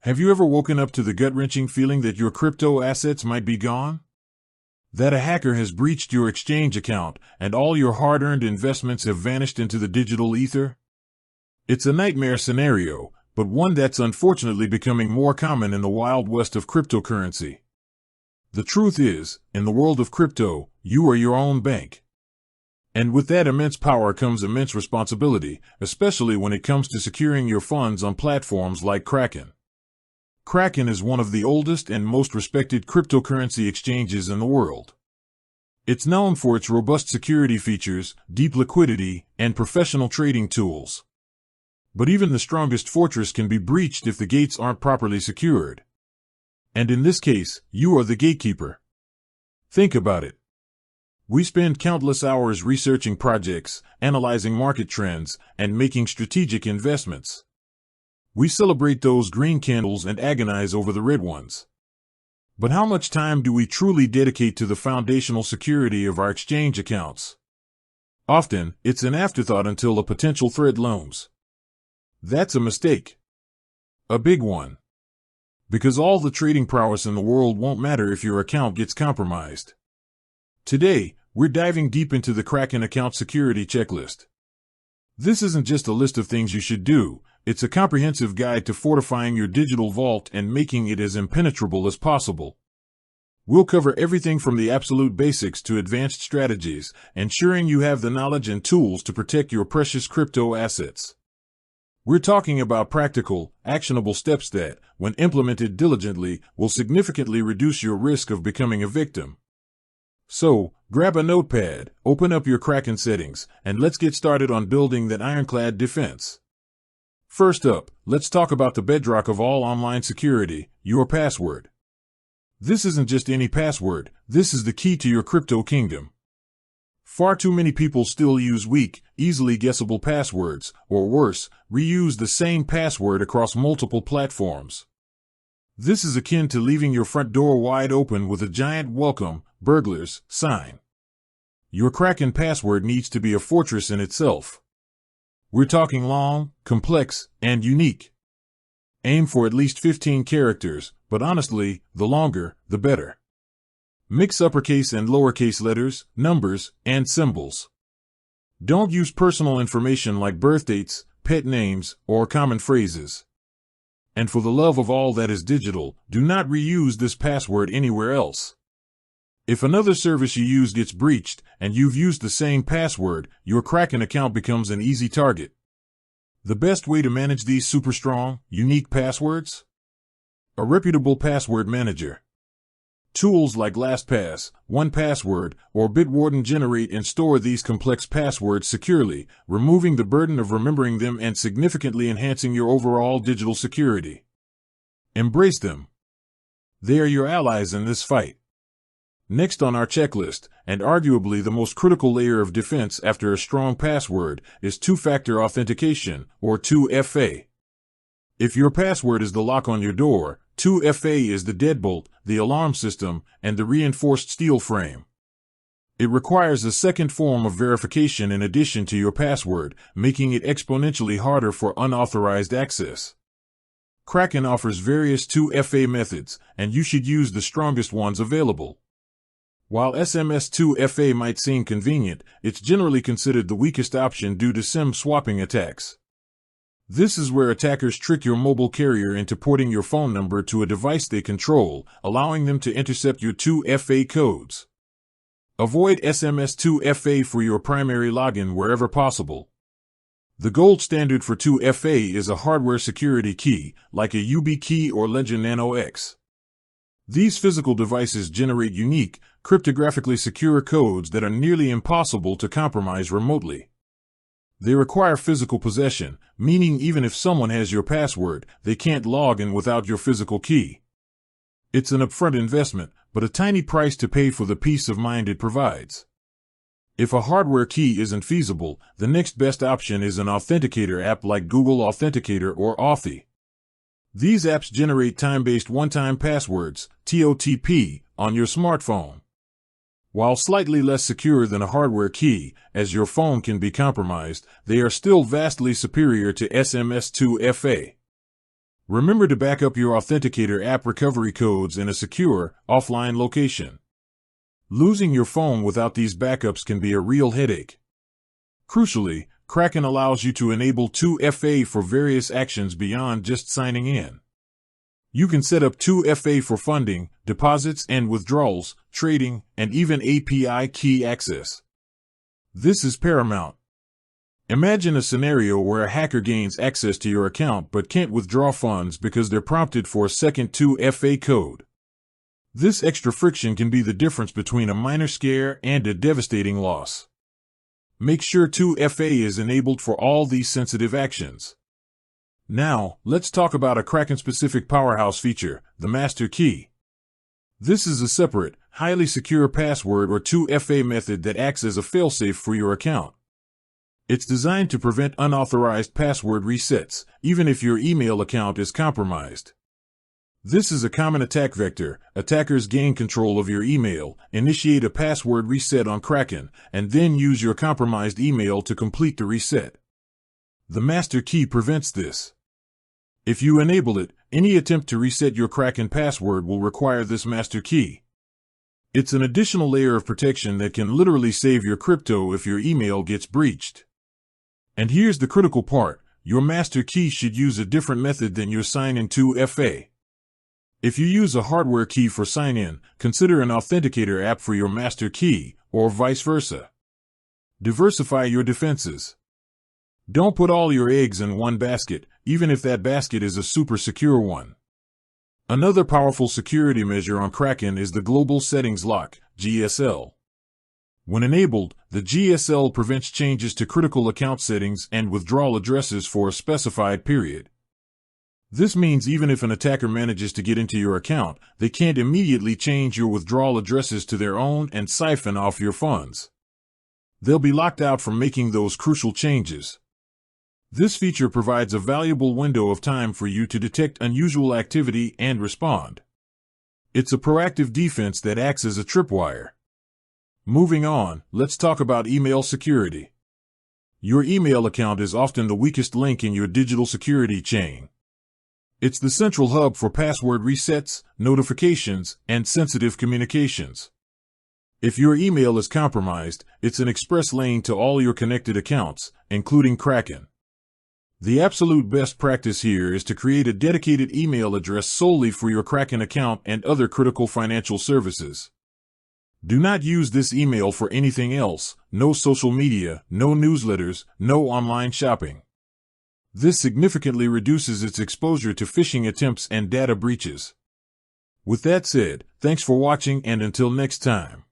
Have you ever woken up to the gut-wrenching feeling that your crypto assets might be gone? That a hacker has breached your exchange account and all your hard-earned investments have vanished into the digital ether? It's a nightmare scenario, but one that's unfortunately becoming more common in the wild west of cryptocurrency. The truth is, in the world of crypto, you are your own bank. And with that immense power comes immense responsibility, especially when it comes to securing your funds on platforms like Kraken. Kraken is one of the oldest and most respected cryptocurrency exchanges in the world. It's known for its robust security features, deep liquidity, and professional trading tools. But even the strongest fortress can be breached if the gates aren't properly secured. And in this case, you are the gatekeeper. Think about it. We spend countless hours researching projects, analyzing market trends, and making strategic investments. We celebrate those green candles and agonize over the red ones. But how much time do we truly dedicate to the foundational security of our exchange accounts? Often, it's an afterthought until a potential threat looms. That's a mistake. A big one. Because all the trading prowess in the world won't matter if your account gets compromised. Today, we're diving deep into the Kraken account security checklist. This isn't just a list of things you should do, it's a comprehensive guide to fortifying your digital vault and making it as impenetrable as possible. We'll cover everything from the absolute basics to advanced strategies, ensuring you have the knowledge and tools to protect your precious crypto assets. We're talking about practical, actionable steps that, when implemented diligently, will significantly reduce your risk of becoming a victim. So, grab a notepad, open up your Kraken settings, and let's get started on building that ironclad defense. First up, let's talk about the bedrock of all online security, your password. This isn't just any password, this is the key to your crypto kingdom. Far too many people still use weak, easily guessable passwords, or worse, reuse the same password across multiple platforms. This is akin to leaving your front door wide open with a giant "Welcome, burglars" sign. Your Kraken password needs to be a fortress in itself. We're talking long, complex, and unique. Aim for at least 15 characters, but honestly, the longer, the better. Mix uppercase and lowercase letters, numbers, and symbols. Don't use personal information like birth dates, pet names, or common phrases. And for the love of all that is digital, do not reuse this password anywhere else. If another service you use gets breached, and you've used the same password, your Kraken account becomes an easy target. The best way to manage these super strong, unique passwords? A reputable password manager. Tools like LastPass, 1Password, or Bitwarden generate and store these complex passwords securely, removing the burden of remembering them and significantly enhancing your overall digital security. Embrace them. They are your allies in this fight. Next on our checklist, and arguably the most critical layer of defense after a strong password, is two-factor authentication, or 2FA. If your password is the lock on your door, 2FA is the deadbolt, the alarm system, and the reinforced steel frame. It requires a second form of verification in addition to your password, making it exponentially harder for unauthorized access. Kraken offers various 2FA methods, and you should use the strongest ones available. While SMS 2FA might seem convenient, it's generally considered the weakest option due to SIM swapping attacks. This is where attackers trick your mobile carrier into porting your phone number to a device they control, allowing them to intercept your 2FA codes. Avoid SMS 2FA for your primary login wherever possible. The gold standard for 2FA is a hardware security key, like a YubiKey or Ledger Nano X. These physical devices generate unique, cryptographically secure codes that are nearly impossible to compromise remotely. They require physical possession, meaning even if someone has your password, they can't log in without your physical key. It's an upfront investment, but a tiny price to pay for the peace of mind it provides. If a hardware key isn't feasible, the next best option is an authenticator app like Google Authenticator or Authy. These apps generate time-based one-time passwords, TOTP, on your smartphone. While slightly less secure than a hardware key, as your phone can be compromised, they are still vastly superior to SMS 2FA. Remember to back up your Authenticator app recovery codes in a secure, offline location. Losing your phone without these backups can be a real headache. Crucially, Kraken allows you to enable 2FA for various actions beyond just signing in. You can set up 2FA for funding, deposits and withdrawals, trading, and even API key access. This is paramount. Imagine a scenario where a hacker gains access to your account but can't withdraw funds because they're prompted for a second 2FA code. This extra friction can be the difference between a minor scare and a devastating loss. Make sure 2FA is enabled for all these sensitive actions. Now, let's talk about a Kraken-specific powerhouse feature, the master key. This is a separate, highly secure password or 2FA method that acts as a failsafe for your account. It's designed to prevent unauthorized password resets, even if your email account is compromised. This is a common attack vector. Attackers gain control of your email, initiate a password reset on Kraken, and then use your compromised email to complete the reset. The master key prevents this. If you enable it, any attempt to reset your Kraken password will require this master key. It's an additional layer of protection that can literally save your crypto if your email gets breached. And here's the critical part. Your master key should use a different method than your sign-in 2FA. If you use a hardware key for sign-in, consider an Authenticator app for your master key, or vice versa. Diversify your defenses. Don't put all your eggs in one basket, even if that basket is a super secure one. Another powerful security measure on Kraken is the Global Settings Lock, GSL. When enabled, the GSL prevents changes to critical account settings and withdrawal addresses for a specified period. This means even if an attacker manages to get into your account, they can't immediately change your withdrawal addresses to their own and siphon off your funds. They'll be locked out from making those crucial changes. This feature provides a valuable window of time for you to detect unusual activity and respond. It's a proactive defense that acts as a tripwire. Moving on, let's talk about email security. Your email account is often the weakest link in your digital security chain. It's the central hub for password resets, notifications, and sensitive communications. If your email is compromised, it's an express lane to all your connected accounts, including Kraken. The absolute best practice here is to create a dedicated email address solely for your Kraken account and other critical financial services. Do not use this email for anything else. No social media, no newsletters, no online shopping. This significantly reduces its exposure to phishing attempts and data breaches. With that said, thanks for watching and until next time.